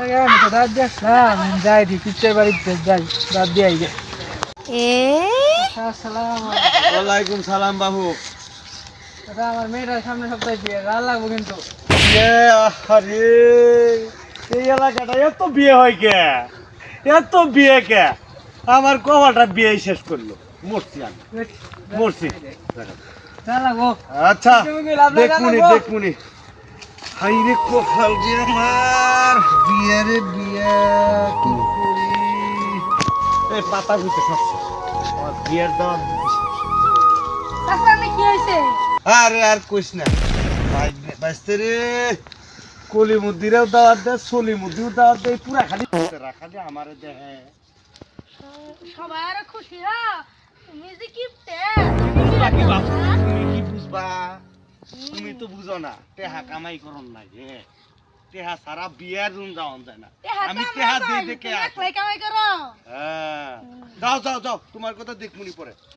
আমি তো দাঁত দেখলাম যাই দি পিচ্ছের বাড়িতে যাই দাঁত দিয়ে আই গে আসসালাম ওয়ালাইকুম সালাম বাবু। দাদা আমার মেয়েটার সামনে সপ্তাহে বিয়ে রাল লাগবো কিন্তু আরে এই এলাকাটা এত বিয়ে হয় কে, এত বিয়ে কে? আমার কবাটা বিয়ে শেষ করলো, মরছি আমি, মরছি। রাল লাগবো আচ্ছা তুমি কি লাভ লাগা দেখমুনি লাগবো? দেখমুনি। হাই রে কপাল যে আমার, বিয়ে রে বিয়ে কি করি? এই পাতা হইতে সবছে আমার বিয়ের দাওয়া। কি হয়েছে? আরে আর কইস না বাইস্তে রে, কলি মুদিরেও দাওয়াত দে, সলি মুদিও দাওয়াত দে, পুরা খালি খালি আমারে দেহে। সবাই আরো খুশি হ্যাঁ তুমি যে গিফটে বাকি বাবু তুমি কি বুঝবা? তুমি তো বুঝো না, টেহা কামাই করন না হে, টেহা সারা বিয়ার রুম যাওন যায় না। আমি টেহা দেই দেখে আসি। কামাই করো হ্যাঁ যাও যাও যাও, তোমার কথা দেখমুনি পরে।